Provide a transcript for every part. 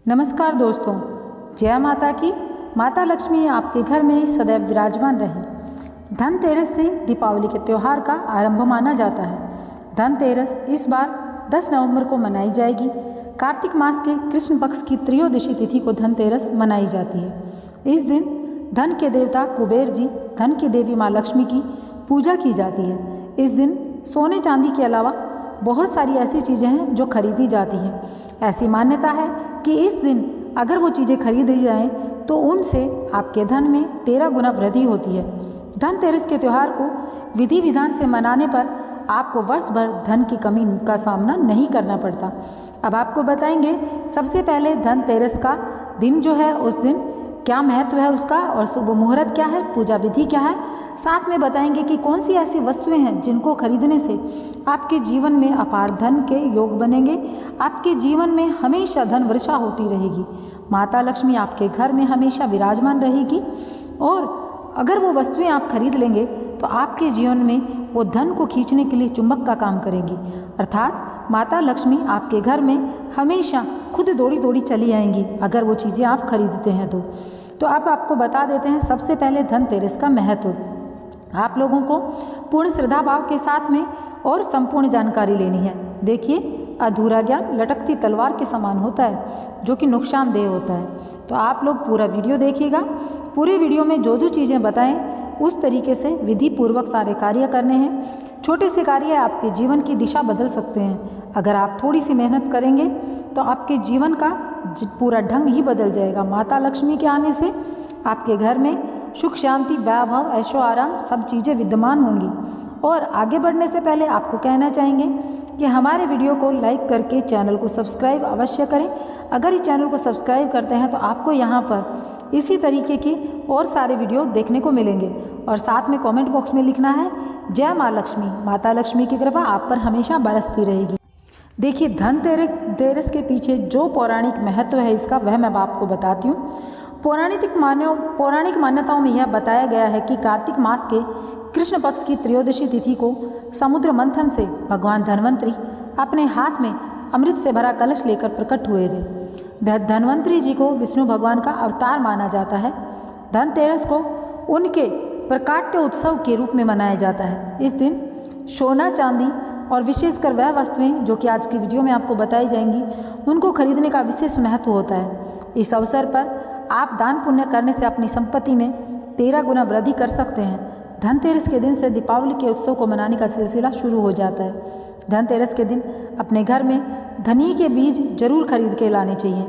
नमस्कार दोस्तों, जय माता की। माता लक्ष्मी आपके घर में सदैव विराजमान रहे। धनतेरस से दीपावली के त्यौहार का आरंभ माना जाता है। धनतेरस इस बार 10 नवंबर को मनाई जाएगी। कार्तिक मास के कृष्ण पक्ष की त्रयोदशी तिथि को धनतेरस मनाई जाती है। इस दिन धन के देवता कुबेर जी, धन की देवी माँ लक्ष्मी की पूजा की जाती है। इस दिन सोने चांदी के अलावा बहुत सारी ऐसी चीज़ें हैं जो खरीदी जाती हैं। ऐसी मान्यता है कि इस दिन अगर वो चीज़ें खरीदी जाएं तो उनसे आपके धन में 13 गुना वृद्धि होती है। धनतेरस के त्यौहार को विधि विधान से मनाने पर आपको वर्ष भर धन की कमी का सामना नहीं करना पड़ता। अब आपको बताएंगे सबसे पहले धनतेरस का दिन जो है उस दिन क्या महत्व है उसका और शुभ मुहूर्त क्या है, पूजा विधि क्या है। साथ में बताएंगे कि कौन सी ऐसी वस्तुएं हैं जिनको खरीदने से आपके जीवन में अपार धन के योग बनेंगे, आपके जीवन में हमेशा धन वर्षा होती रहेगी, माता लक्ष्मी आपके घर में हमेशा विराजमान रहेगी और अगर वो वस्तुएं आप खरीद लेंगे तो आपके जीवन में वो धन को खींचने के लिए चुंबक का काम करेंगी। अर्थात माता लक्ष्मी आपके घर में हमेशा खुद दौड़ी दौड़ी चली आएंगी अगर वो चीज़ें आप खरीदते हैं तो अब आपको बता देते हैं सबसे पहले धनतेरस का महत्व। आप लोगों को पूर्ण श्रद्धा भाव के साथ में और संपूर्ण जानकारी लेनी है। देखिए, अधूरा ज्ञान लटकती तलवार के समान होता है जो कि नुकसानदेह होता है। तो आप लोग पूरा वीडियो देखिएगा। पूरे वीडियो में जो जो चीज़ें बताएं उस तरीके से विधि पूर्वक सारे कार्य करने हैं। छोटे से कार्य आपके जीवन की दिशा बदल सकते हैं। अगर आप थोड़ी सी मेहनत करेंगे तो आपके जीवन का पूरा ढंग ही बदल जाएगा। माता लक्ष्मी के आने से आपके घर में सुख शांति वैभव ऐशो आराम सब चीज़ें विद्यमान होंगी। और आगे बढ़ने से पहले आपको कहना चाहेंगे कि हमारे वीडियो को लाइक करके चैनल को सब्सक्राइब अवश्य करें। अगर इस चैनल को सब्सक्राइब करते हैं तो आपको यहाँ पर इसी तरीके की और सारे वीडियो देखने को मिलेंगे। और साथ में कमेंट बॉक्स में लिखना है जय माँ लक्ष्मी। माता लक्ष्मी की कृपा आप पर हमेशा बरसती रहेगी। देखिए, धनतेरस के पीछे जो पौराणिक महत्व है इसका वह मैं आपको बताती हूँ। पौराणिक मान्यताओं में यह बताया गया है कि कार्तिक मास के कृष्ण पक्ष की त्रयोदशी तिथि को समुद्र मंथन से भगवान धन्वंतरी अपने हाथ में अमृत से भरा कलश लेकर प्रकट हुए थे। धन्वंतरी जी को विष्णु भगवान का अवतार माना जाता है। धनतेरस को उनके प्रकाट्य उत्सव के रूप में मनाया जाता है। इस दिन सोना चांदी और विशेषकर वह वस्तुएं जो कि आज की वीडियो में आपको बताई जाएंगी उनको खरीदने का विशेष महत्व होता है। इस अवसर पर आप दान पुण्य करने से अपनी संपत्ति में 13 गुना वृद्धि कर सकते हैं। धनतेरस के दिन से दीपावली के उत्सव को मनाने का सिलसिला शुरू हो जाता है। धनतेरस के दिन अपने घर में धनिये के बीज जरूर खरीद के लाने चाहिए।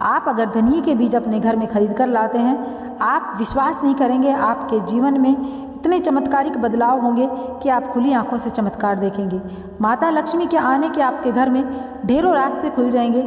आप अगर धनिये के बीज अपने घर में खरीद कर लाते हैं, आप विश्वास नहीं करेंगे, आपके जीवन में इतने चमत्कारिक बदलाव होंगे कि आप खुली आंखों से चमत्कार देखेंगे। माता लक्ष्मी के आने के आपके घर में ढेरों रास्ते खुल जाएंगे।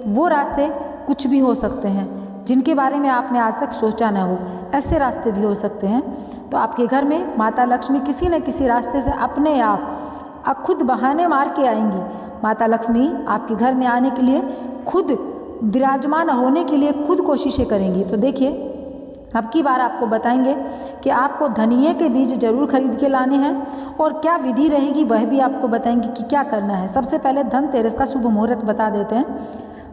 वो रास्ते कुछ भी हो सकते हैं जिनके बारे में आपने आज तक सोचा न हो, ऐसे रास्ते भी हो सकते हैं। तो आपके घर में माता लक्ष्मी किसी न किसी रास्ते से अपने आप खुद बहाने मार के आएंगी। माता लक्ष्मी आपके घर में आने के लिए खुद विराजमान होने के लिए खुद कोशिशें करेंगी। तो देखिए, अब की बार आपको बताएंगे कि आपको धनिये के बीज जरूर खरीद के लाने हैं और क्या विधि रहेगी वह भी आपको बताएंगे कि क्या करना है। सबसे पहले धनतेरस का शुभ मुहूर्त बता देते हैं।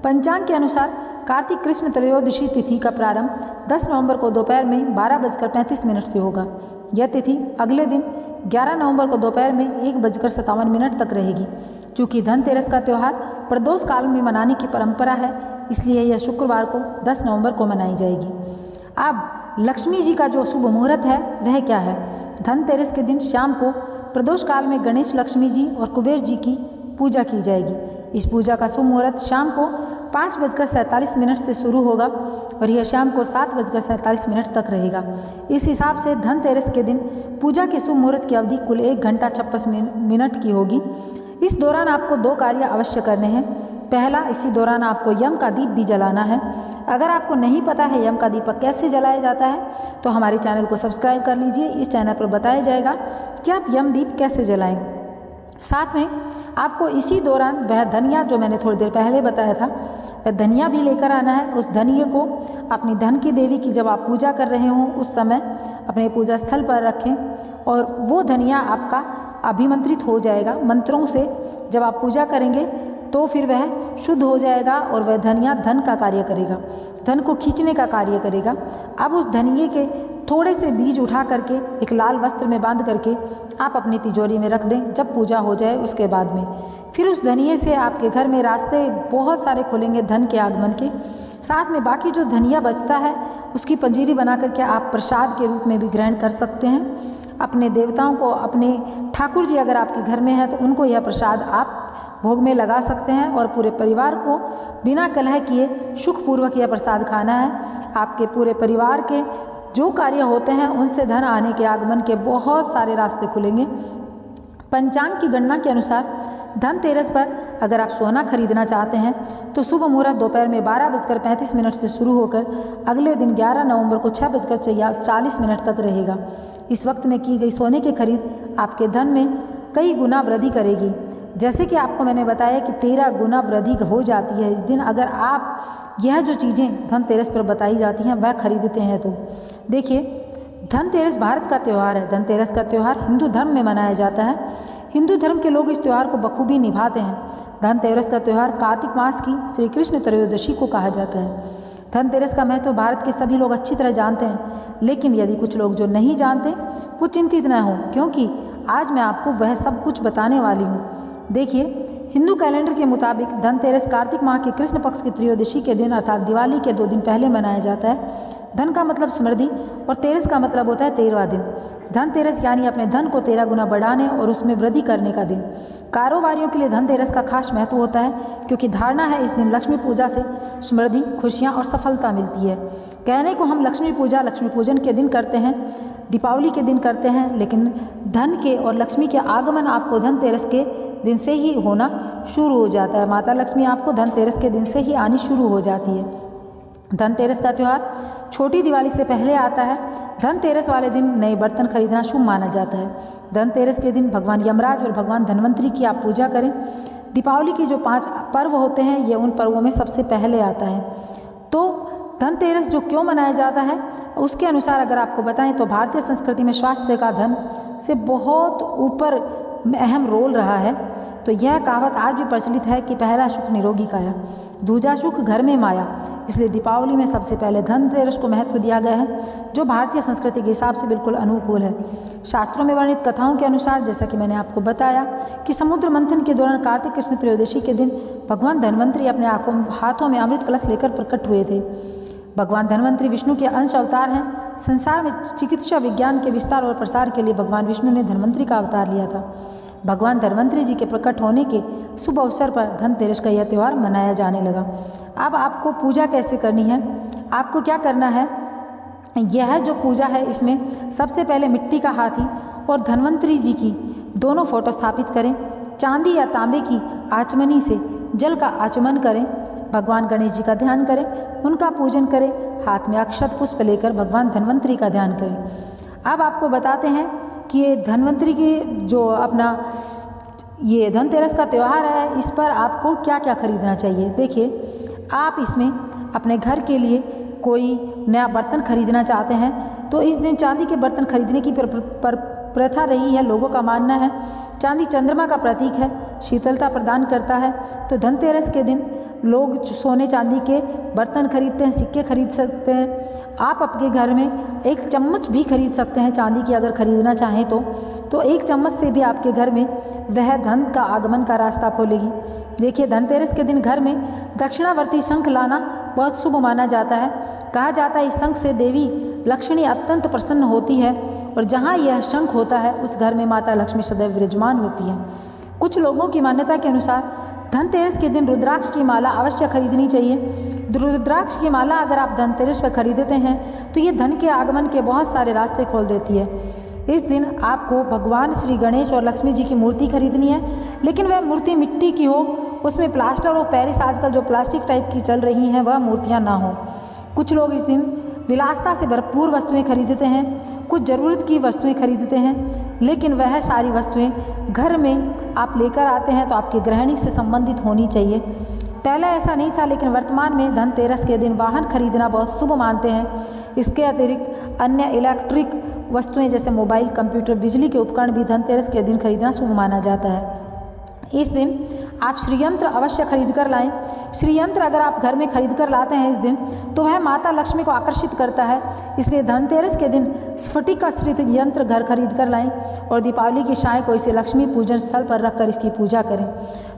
पंचांग के अनुसार कार्तिक कृष्ण त्रयोदशी तिथि का प्रारंभ 10 नवंबर को दोपहर में 12:35 से होगा। यह तिथि अगले दिन 11 नवंबर को दोपहर में 1:57 तक रहेगी। चूँकि धनतेरस का त्यौहार प्रदोष काल में मनाने की परंपरा है, इसलिए यह शुक्रवार को 10 नवंबर को मनाई जाएगी। अब लक्ष्मी जी का जो शुभ मुहूर्त है वह क्या है। धनतेरस के दिन शाम को प्रदोष काल में गणेश लक्ष्मी जी और कुबेर जी की पूजा की जाएगी। इस पूजा का शुभ मुहूर्त शाम को 5:47 से शुरू होगा और यह शाम को 7:47 तक रहेगा। इस हिसाब से धनतेरस के दिन पूजा के शुभ मुहूर्त की अवधि कुल 1 घंटा 56 की होगी। इस दौरान आपको 2 कार्य अवश्य करने हैं। पहला, इसी दौरान आपको यम का दीप भी जलाना है। अगर आपको नहीं पता है यम का दीपक कैसे जलाया जाता है तो हमारे चैनल को सब्सक्राइब कर लीजिए। इस चैनल पर बताया जाएगा कि आप यम दीप कैसे जलाएं। साथ में आपको इसी दौरान वह धनिया जो मैंने थोड़ी देर पहले बताया था वह धनिया भी लेकर आना है। उस धनिये को अपनी धन की देवी की जब आप पूजा कर रहे हों उस समय अपने पूजा स्थल पर रखें और वो धनिया आपका अभिमंत्रित हो जाएगा मंत्रों से। जब आप पूजा करेंगे तो फिर वह शुद्ध हो जाएगा और वह धनिया धन का कार्य करेगा, धन को खींचने का कार्य करेगा। अब उस धनिये के थोड़े से बीज उठा करके एक लाल वस्त्र में बांध करके आप अपनी तिजोरी में रख दें। जब पूजा हो जाए उसके बाद में फिर उस धनिये से आपके घर में रास्ते बहुत सारे खुलेंगे धन के आगमन के। साथ में बाकी जो धनिया बचता है उसकी पंजीरी बना करके आप प्रसाद के रूप में भी ग्रहण कर सकते हैं। अपने देवताओं को, अपने ठाकुर जी अगर आपके घर में है तो उनको यह प्रसाद आप भोग में लगा सकते हैं और पूरे परिवार को बिना कलह किए सुखपूर्वक यह प्रसाद खाना है। आपके पूरे परिवार के जो कार्य होते हैं उनसे धन आने के आगमन के बहुत सारे रास्ते खुलेंगे। पंचांग की गणना के अनुसार धनतेरस पर अगर आप सोना खरीदना चाहते हैं तो शुभ मुहूर्त दोपहर में 12:35 से शुरू होकर अगले दिन 11 नवंबर को 6:40 तक रहेगा। इस वक्त में की गई सोने की खरीद आपके धन में कई गुना वृद्धि करेगी। जैसे कि आपको मैंने बताया कि 13 गुना वृद्धि हो जाती है इस दिन अगर आप यह जो चीज़ें धनतेरस पर बताई जाती हैं वह खरीदते हैं तो। देखिए, धनतेरस भारत का त्यौहार है। धनतेरस का त्यौहार हिंदू धर्म में मनाया जाता है। हिंदू धर्म के लोग इस त्यौहार को बखूबी निभाते हैं। धनतेरस का त्यौहार कार्तिक मास की श्री कृष्ण त्रयोदशी को कहा जाता है। धनतेरस का महत्व भारत के सभी लोग अच्छी तरह जानते हैं, लेकिन यदि कुछ लोग जो नहीं जानते वो चिंतित न हो, क्योंकि आज मैं आपको वह सब कुछ बताने वाली हूँ। देखिए, हिंदू कैलेंडर के मुताबिक धनतेरस कार्तिक माह के कृष्ण पक्ष की त्रयोदशी के दिन अर्थात दिवाली के 2 दिन पहले मनाया जाता है। धन का मतलब समृद्धि और तेरस का मतलब होता है 13वां दिन। धनतेरस यानी अपने धन को 13 गुना बढ़ाने और उसमें वृद्धि करने का दिन। कारोबारियों के लिए धनतेरस का खास महत्व होता है, क्योंकि धारणा है इस दिन लक्ष्मी पूजा से समृद्धि, खुशियाँ और सफलता मिलती है। कहने को हम लक्ष्मी पूजा, लक्ष्मी पूजन के दिन करते हैं, दीपावली के दिन करते हैं, लेकिन धन के और लक्ष्मी के आगमन आपको धनतेरस के दिन से ही होना शुरू हो जाता है। माता लक्ष्मी आपको धनतेरस के दिन से ही आनी शुरू हो जाती है। धनतेरस का त्यौहार छोटी दिवाली से पहले आता है। धनतेरस वाले दिन नए बर्तन खरीदना शुभ माना जाता है। धनतेरस के दिन भगवान यमराज और भगवान धन्वंतरी की आप पूजा करें। दीपावली के जो 5 पर्व होते हैं ये उन पर्वों में सबसे पहले आता है। तो धनतेरस जो क्यों मनाया जाता है उसके अनुसार अगर आपको बताएं तो भारतीय संस्कृति में स्वास्थ्य का धन से बहुत ऊपर अहम रोल रहा है। तो यह कहावत आज भी प्रचलित है कि पहला सुख निरोगी काया, दूजा सुख घर में माया। इसलिए दीपावली में सबसे पहले धनतेरस को महत्व दिया गया है, जो भारतीय संस्कृति के हिसाब से बिल्कुल अनुकूल है। शास्त्रों में वर्णित कथाओं के अनुसार, जैसा कि मैंने आपको बताया कि समुद्र मंथन के दौरान कार्तिक कृष्ण त्रयोदशी के दिन भगवान धन्वंतरी अपने हाथों में अमृत कलश लेकर प्रकट हुए थे। भगवान धन्वंतरी विष्णु के अंश अवतार हैं। संसार में चिकित्सा विज्ञान के विस्तार और प्रसार के लिए भगवान विष्णु ने धन्वंतरी का अवतार लिया था। भगवान धन्वंतरी जी के प्रकट होने के शुभ अवसर पर धनतेरस का यह त्यौहार मनाया जाने लगा। अब आपको पूजा कैसे करनी है, आपको क्या करना है, यह जो पूजा है इसमें सबसे पहले मिट्टी का हाथी और धन्वंतरी जी की दोनों फोटो स्थापित करें। चांदी या तांबे की आचमनी से जल का आचमन करें। भगवान गणेश जी का ध्यान करें, उनका पूजन करें। हाथ में अक्षत पुष्प लेकर भगवान धन्वंतरी का ध्यान करें। अब आपको बताते हैं कि ये धन्वंतरी की जो अपना ये धनतेरस का त्यौहार है, इस पर आपको क्या क्या खरीदना चाहिए। देखिए, आप इसमें अपने घर के लिए कोई नया बर्तन खरीदना चाहते हैं तो इस दिन चांदी के बर्तन खरीदने की प्रथा रही है। लोगों का मानना है चांदी चंद्रमा का प्रतीक है, शीतलता प्रदान करता है। तो धनतेरस के दिन लोग सोने चांदी के बर्तन खरीदते हैं, सिक्के खरीद सकते हैं। आप अपने घर में एक चम्मच भी खरीद सकते हैं चांदी की, अगर खरीदना चाहें तो एक चम्मच से भी आपके घर में वह धन का आगमन का रास्ता खोलेगी। देखिए, धनतेरस के दिन घर में दक्षिणावर्ती शंख लाना बहुत शुभ माना जाता है। कहा जाता है इस शंख से देवी लक्ष्मी अत्यंत प्रसन्न होती है और जहाँ यह शंख होता है उस घर में माता लक्ष्मी सदैव विराजमान होती है। कुछ लोगों की मान्यता के अनुसार धनतेरस के दिन रुद्राक्ष की माला अवश्य खरीदनी चाहिए। रुद्राक्ष की माला अगर आप धनतेरस पर खरीदते हैं तो ये धन के आगमन के बहुत सारे रास्ते खोल देती है। इस दिन आपको भगवान श्री गणेश और लक्ष्मी जी की मूर्ति खरीदनी है, लेकिन वह मूर्ति मिट्टी की हो, उसमें प्लास्टर और पेरिस आजकल जो प्लास्टिक टाइप की चल रही हैं वह मूर्तियाँ ना हो। कुछ लोग इस दिन विलासता से भरपूर वस्तुएं खरीदते हैं, कुछ ज़रूरत की वस्तुएं खरीदते हैं, लेकिन वह सारी वस्तुएं घर में आप लेकर आते हैं तो आपकी गृहिणी से संबंधित होनी चाहिए। पहले ऐसा नहीं था, लेकिन वर्तमान में धनतेरस के दिन वाहन खरीदना बहुत शुभ मानते हैं। इसके अतिरिक्त अन्य इलेक्ट्रिक वस्तुएं जैसे मोबाइल, कंप्यूटर, बिजली के उपकरण भी धनतेरस के दिन खरीदना शुभ माना जाता है। इस दिन आप श्रीयंत्र अवश्य खरीद कर लाएं। श्रीयंत्र अगर आप घर में खरीद कर लाते हैं इस दिन तो वह माता लक्ष्मी को आकर्षित करता है, इसलिए धनतेरस के दिन स्फटिकाश्रित यंत्र घर खरीद कर लाएं और दीपावली की शाम को इसे लक्ष्मी पूजन स्थल पर रखकर इसकी पूजा करें।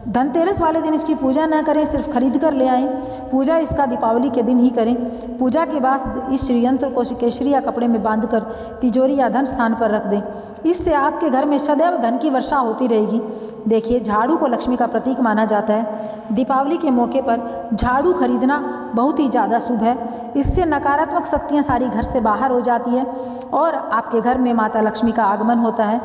धनतेरस वाले दिन इसकी पूजा न करें, सिर्फ खरीद कर ले आएँ। पूजा इसका दीपावली के दिन ही करें। पूजा के बाद इस श्रीयंत्र को केसरी या कपड़े में बांधकर तिजोरी या धन स्थान पर रख दें। इससे आपके घर में सदैव धन की वर्षा होती रहेगी। देखिए, झाड़ू को लक्ष्मी का प्रतीक माना जाता है। दीपावली के मौके पर झाड़ू खरीदना बहुत ही ज़्यादा शुभ है। इससे नकारात्मक शक्तियाँ सारी घर से बाहर हो जाती है और आपके घर में माता लक्ष्मी का आगमन होता है।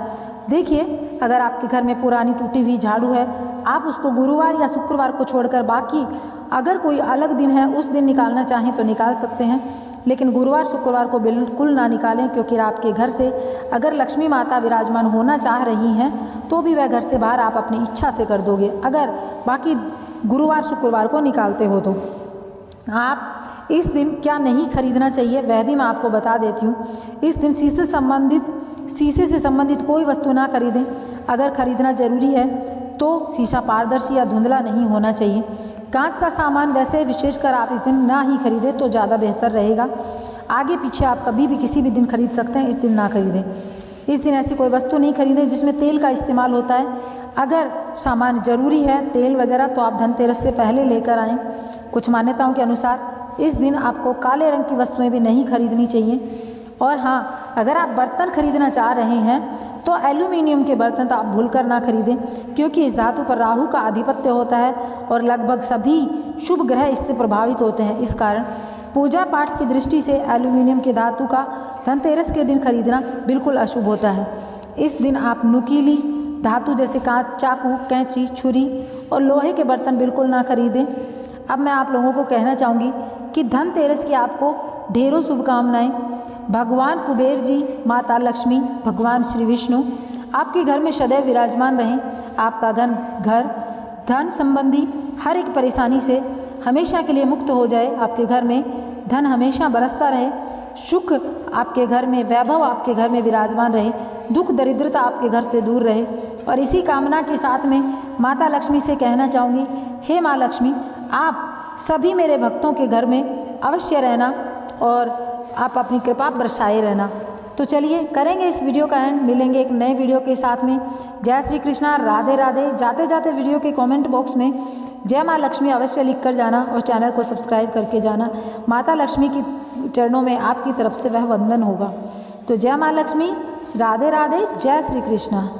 देखिए, अगर आपके घर में पुरानी टूटी हुई झाड़ू है, आप उसको गुरुवार या शुक्रवार को छोड़कर बाकी अगर कोई अलग दिन है उस दिन निकालना चाहें तो निकाल सकते हैं, लेकिन गुरुवार शुक्रवार को बिल्कुल ना निकालें, क्योंकि आपके घर से अगर लक्ष्मी माता विराजमान होना चाह रही हैं तो भी वह घर से बाहर आप अपनी इच्छा से कर दोगे अगर बाकी गुरुवार शुक्रवार को निकालते हो तो। आप इस दिन क्या नहीं खरीदना चाहिए वह भी मैं आपको बता देती हूँ। इस दिन शीशे से संबंधित कोई वस्तु ना खरीदें। अगर खरीदना जरूरी है तो शीशा पारदर्शी या धुंधला नहीं होना चाहिए। कांच का सामान वैसे विशेषकर आप इस दिन ना ही खरीदें तो ज़्यादा बेहतर रहेगा। आगे पीछे आप कभी भी किसी भी दिन खरीद सकते हैं, इस दिन ना खरीदें। इस दिन ऐसी कोई वस्तु नहीं खरीदें जिसमें तेल का इस्तेमाल होता है। अगर सामान जरूरी है तेल वगैरह तो आप धनतेरस से पहले लेकर आएँ। कुछ मान्यताओं के अनुसार इस दिन आपको काले रंग की वस्तुएं भी नहीं खरीदनी चाहिए। और हाँ, अगर आप बर्तन खरीदना चाह रहे हैं तो एल्यूमिनियम के बर्तन तो आप भूलकर ना खरीदें, क्योंकि इस धातु पर राहु का आधिपत्य होता है और लगभग सभी शुभ ग्रह इससे प्रभावित होते हैं। इस कारण पूजा पाठ की दृष्टि से एल्यूमिनियम के धातु का धनतेरस के दिन खरीदना बिल्कुल अशुभ होता है। इस दिन आप नुकीली धातु जैसे कांच, चाकू, कैंची, छुरी और लोहे के बर्तन बिल्कुल ना खरीदें। अब मैं आप लोगों को कहना चाहूँगी कि धनतेरस की आपको ढेरों शुभकामनाएं। भगवान कुबेर जी, माता लक्ष्मी, भगवान श्री विष्णु आपके घर में सदैव विराजमान रहें। आपका घर धन संबंधी हर एक परेशानी से हमेशा के लिए मुक्त हो जाए। आपके घर में धन हमेशा बरसता रहे, सुख आपके घर में, वैभव आपके घर में विराजमान रहे, दुख दरिद्रता आपके घर से दूर रहे। और इसी कामना के साथ में माता लक्ष्मी से कहना चाहूँगी, हे माँ लक्ष्मी, आप सभी मेरे भक्तों के घर में अवश्य रहना और आप अपनी कृपा बरसाए रहना। तो चलिए करेंगे इस वीडियो का एंड, मिलेंगे एक नए वीडियो के साथ में। जय श्री कृष्णा, राधे राधे। जाते जाते वीडियो के कमेंट बॉक्स में जय माँ लक्ष्मी अवश्य लिख कर जाना और चैनल को सब्सक्राइब करके जाना। माता लक्ष्मी की चरणों में आपकी तरफ से वह वंदन होगा। तो जय माँ लक्ष्मी, राधे राधे, जय श्री कृष्णा।